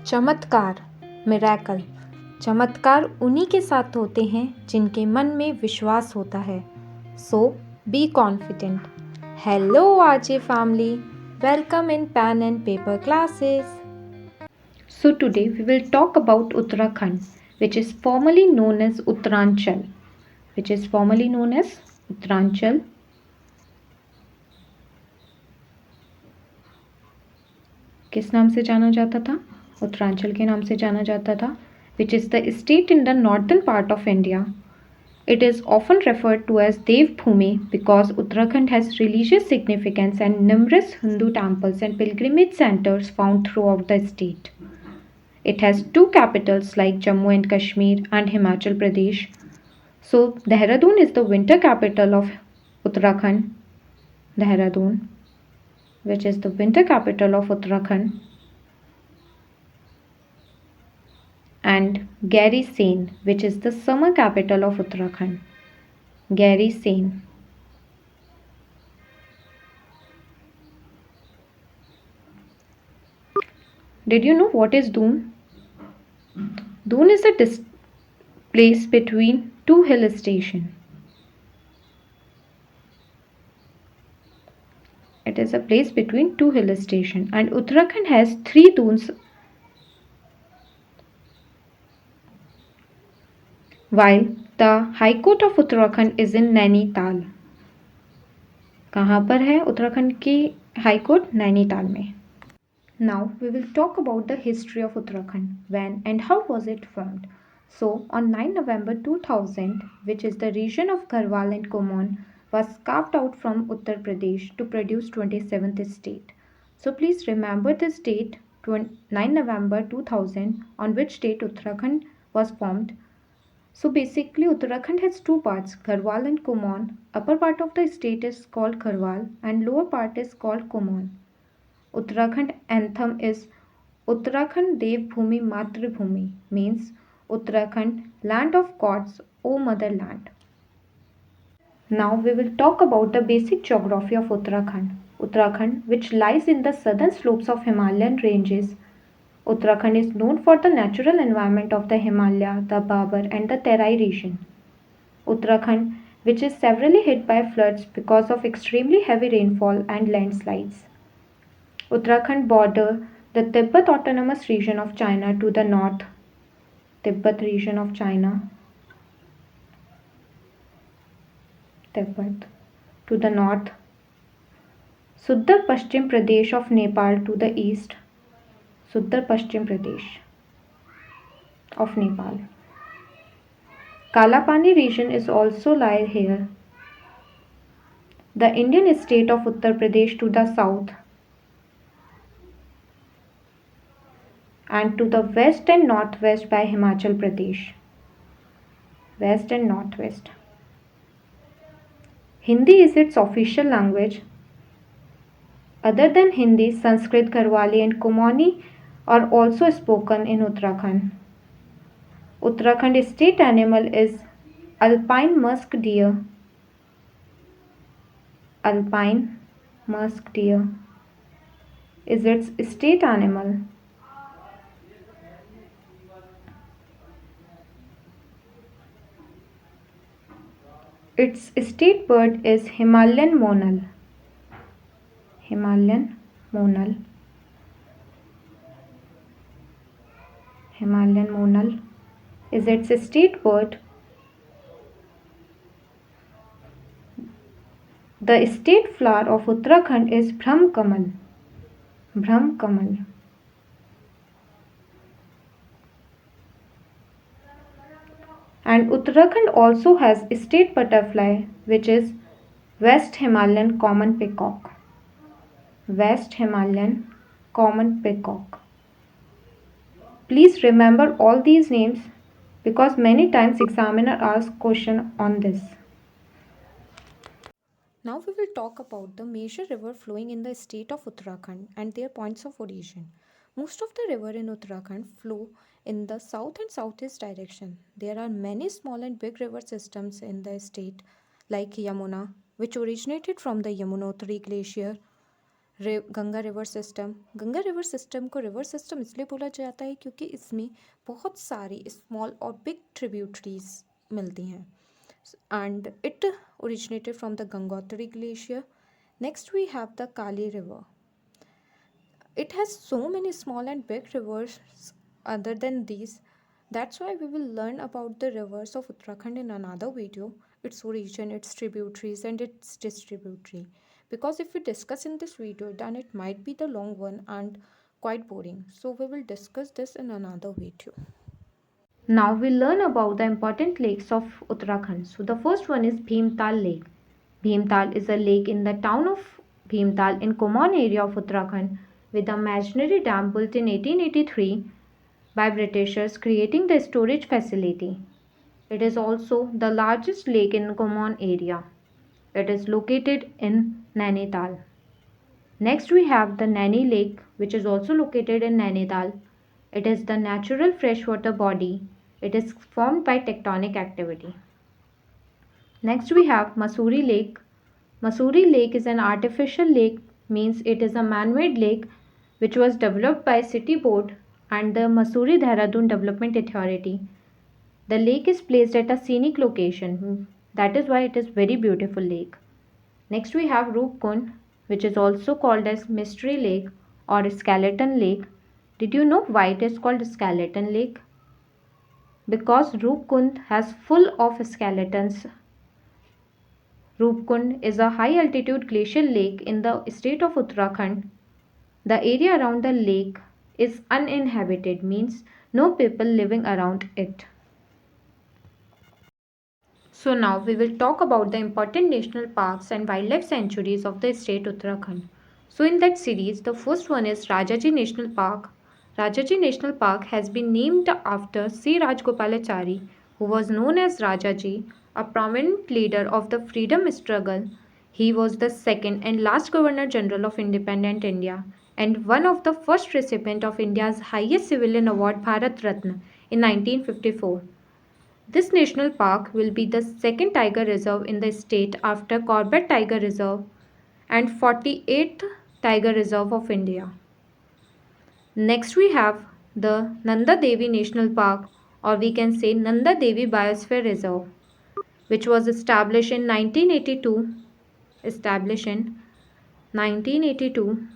चमत्कार, मिरेकल। चमत्कार उन्हीं के साथ होते हैं जिनके मन में विश्वास होता है। So be confident. Hello RJ family, welcome in pen and paper classes. So today we will talk about Uttarakhand, which is formerly known as Uttaranchal. किस नाम से जाना जाता था? उत्तरांचल के नाम से जाना जाता था, which is the state in the northern part of India. It is often referred to as Devbhoomi because Uttarakhand has religious significance and numerous Hindu temples and pilgrimage centers found throughout the state. It has two capitals like Jammu and Kashmir and Himachal Pradesh. So, Dehradun is the winter capital of Uttarakhand. Dehradun, which is the winter capital of Uttarakhand. And Garrison, which is the summer capital of Uttarakhand. Garrison. Did you know what is Doon? Doon is a place between two hill stations. It is a place between two hill stations, and Uttarakhand has three Doons, while the High Court of Uttarakhand is in Nainital. कहाँ पर है उत्तराखंड की high court? Nainital में. Now we will talk about the history of Uttarakhand. When and how was it formed? So on 9 November 2000, which is the region of Garhwal and Kumaon, was carved out from Uttar Pradesh to produce 27th state. So please remember this date, 9 November 2000, on which date Uttarakhand was formed. So basically Uttarakhand has two parts, Garhwal and Kumaon. Upper part of the state is called Garhwal and lower part is called Kumaon. Uttarakhand anthem is Uttarakhand Dev Bhumi Matribhumi, means Uttarakhand, land of gods, O motherland. Now we will talk about the basic geography of Uttarakhand. Uttarakhand, which lies in the southern slopes of Himalayan ranges. Uttarakhand is known for the natural environment of the Himalaya, the Babar and the Terai region. Uttarakhand, which is severely hit by floods because of extremely heavy rainfall and landslides. Uttarakhand border the Tibet Autonomous Region of China to the north, Tibet region of China, Tibet to the north, Suddar Paschim Pradesh of Nepal to the east, Suddar Paschim Pradesh of Nepal. Kalapani region is also lie here. The Indian state of Uttar Pradesh to the south, and to the west and northwest by Himachal Pradesh. West and northwest. Hindi is its official language. Other than Hindi, Sanskrit, Garhwali and Kumaoni are also spoken in Uttarakhand. Uttarakhand state animal is alpine musk deer. Alpine musk deer is its state animal. Its state bird is Himalayan monal. Himalayan monal. Himalayan monal is its state bird. The state flower of Uttarakhand is Brahm Kamal. Brahm Kamal. And Uttarakhand also has a state butterfly, which is West Himalayan common peacock. West Himalayan common peacock. Please remember all these names because many times examiner asks question on this. Now we will talk about the major river flowing in the state of Uttarakhand and their points of origin. Most of the river in Uttarakhand flow in the south and southeast direction. There are many small and big river systems in the state like Yamuna, which originated from the Yamunotri glacier, Ganga river system को river system इसलिए बोला जाता है क्योंकि इसमें बहुत सारी small और बिग ट्रिब्यूटरीज मिलती हैं and it originated from the Gangotri glacier. Next we have the Kali river. It has so many small and big rivers other than these. That's why we will learn about the rivers of Uttarakhand in another video, its origin, its tributaries and its distributary. Because if we discuss in this video, then it might be the long one and quite boring. So we will discuss this in another video. Now we'll learn about the important lakes of Uttarakhand. So the first one is Bhimtal Lake. Bhimtal is a lake in the town of Bhimtal in Kumaon area of Uttarakhand with a imaginary dam built in 1883 by Britishers creating the storage facility. It is also the largest lake in Kumaon area. It is located in Nainital. Next we have the Naini Lake which is also located in Nainital. It is the natural freshwater body. It is formed by tectonic activity. Next we have Masuri Lake. Masuri Lake is an artificial lake, means it is a man-made lake which was developed by City Board and the Masuri Dehradun Development Authority. The lake is placed at a scenic location. That is why it is very beautiful lake. Next we have Roopkund, which is also called as Mystery Lake or Skeleton Lake. Did you know why it is called Skeleton Lake? Because Roopkund has full of skeletons. Roopkund is a high altitude glacial lake in the state of Uttarakhand. The area around the lake is uninhabited, means no people living around it. So now we will talk about the important national parks and wildlife sanctuaries of the state Uttarakhand. So in that series, the first one is Rajaji National Park. Rajaji National Park has been named after C. Rajgopalachari, who was known as Rajaji, a prominent leader of the freedom struggle. He was the second and last Governor General of independent India and one of the first recipients of India's highest civilian award Bharat Ratna in 1954. This national park will be the second tiger reserve in the state after Corbett Tiger Reserve and 48th Tiger Reserve of India. Next we have the Nanda Devi National Park, or we can say Nanda Devi Biosphere Reserve, which was established in 1982. Established in 1982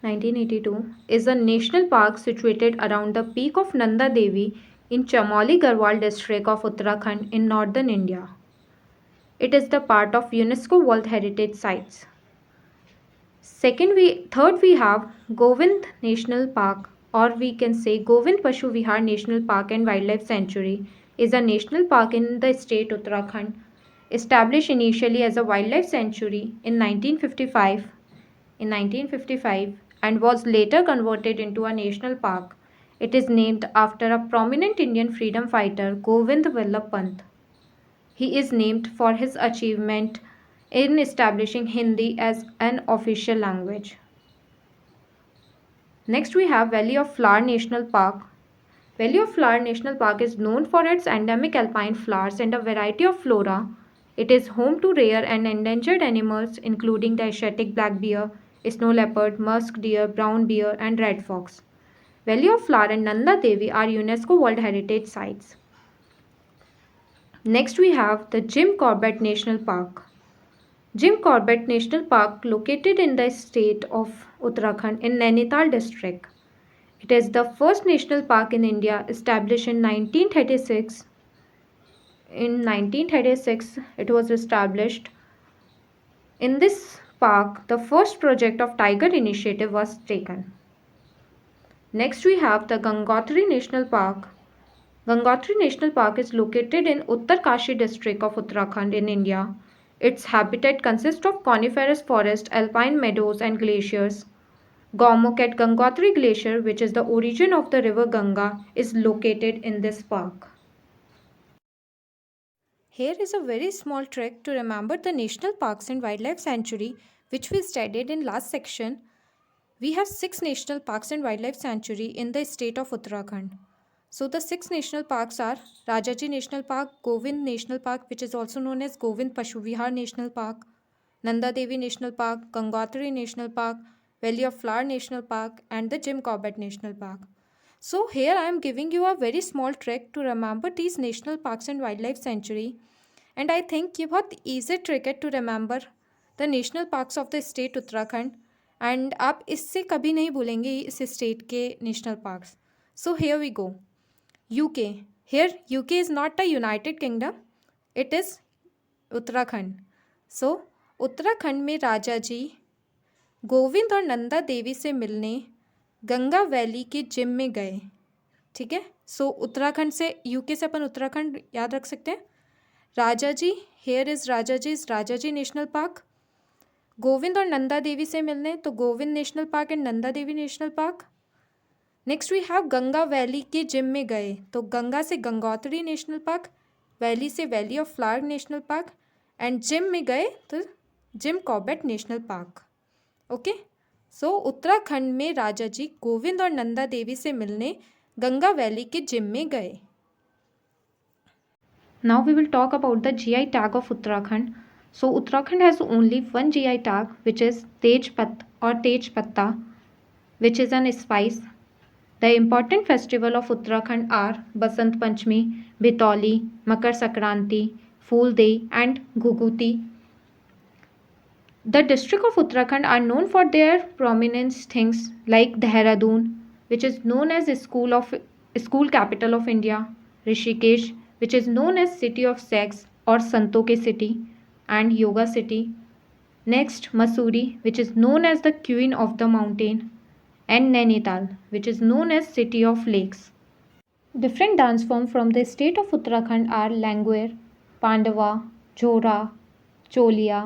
1982 is a national park situated around the peak of Nanda Devi in Chamoli Garhwal district of Uttarakhand in northern India. It is the part of UNESCO World Heritage Sites. Third we have Govind National Park, or we can say Govind Pashu Vihar National Park and Wildlife Sanctuary is a national park in the state Uttarakhand, established initially as a wildlife sanctuary in 1955 and was later converted into a national park. It is named after a prominent Indian freedom fighter Govind Vallabh Pant. He is named for his achievement in establishing Hindi as an official language. Next we have Valley of Flower National Park. Valley of Flower National Park is known for its endemic alpine flowers and a variety of flora. It is home to rare and endangered animals including the Asiatic black bear, snow leopard, musk deer, brown bear and red fox. Valley of Flower and Nanda Devi are UNESCO World Heritage Sites. Next we have the Jim Corbett National Park. Jim Corbett National Park located in the state of Uttarakhand in Nainital district. It is the first national park in India established in 1936. In 1936 it was established. In this park the first project of Tiger Initiative was taken. Next we have the Gangotri National Park. Gangotri National Park is located in Uttarkashi district of Uttarakhand in India. Its habitat consists of coniferous forest, alpine meadows and glaciers. Gaumukh at Gangotri Glacier, which is the origin of the river Ganga, is located in this park. Here is a very small trick to remember the national parks and wildlife sanctuary which we studied in last section. We have 6 national parks and wildlife sanctuary in the state of Uttarakhand. So the 6 national parks are Rajaji National Park, Govind National Park, which is also known as Govind Pashu Vihar National Park, Nanda Devi National Park, Gangotri National Park, Valley of Flower National Park, and the Jim Corbett National Park. So here I am giving you a very small trick to remember these national parks and wildlife sanctuary. And I think ये बहुत easy trick है to remember the national parks of the state Uttarakhand. And आप इससे कभी नहीं भूलेंगे इस state के national parks. So here we go. UK. Here UK is not a United Kingdom. It is Uttarakhand. So Uttarakhand में राजा जी गोविंद और नंदा देवी से मिलने गंगा वैली के जिम में गए. ठीक है. सो उत्तराखंड से यूके से अपन उत्तराखंड याद रख सकते हैं. Rajaji, here is Rajaji national park. Govind और नंदा देवी से मिलने तो Govind national park and Nanda Devi national park. Next we have Ganga valley के जिम में गए तो गंगा से गंगोत्री नेशनल पार्क, वैली से valley of flower national park and Jim में गए तो Jim Corbett national park. Okay. So Uttarakhand में राजा जी गोविंद और नंदा देवी से मिलने गंगा वैली के जिम में गए. Now we will talk about the GI tag of Uttarakhand. So Uttarakhand has only one GI tag which is tej patta which is an spice. The important festival of Uttarakhand are Basant Panchami, Bhitauli, Makar Sankranti, Phool Dei and Ghughuti. The district of Uttarakhand are known for their prominent things like Dehradun, which is known as school capital of India, Rishikesh, which is known as city of sex or Santo ke city and yoga city. Next, Mussoorie, which is known as the queen of the mountain, and Nainital, which is known as city of lakes. Different dance forms from the state of Uttarakhand are Languer, Pandava, Jhora, Cholia.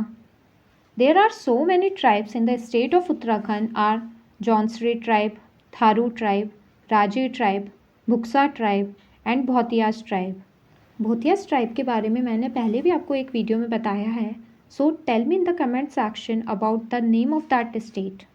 There are so many tribes in the state of Uttarakhand are Jonsri tribe, Tharu tribe, Raji tribe, Buksa tribe and Bhotiyas tribe. Bhotiyas tribe के बारे में मैंने पहले भी आपको एक video में बताया है. So tell me in the comment section about the name of that state.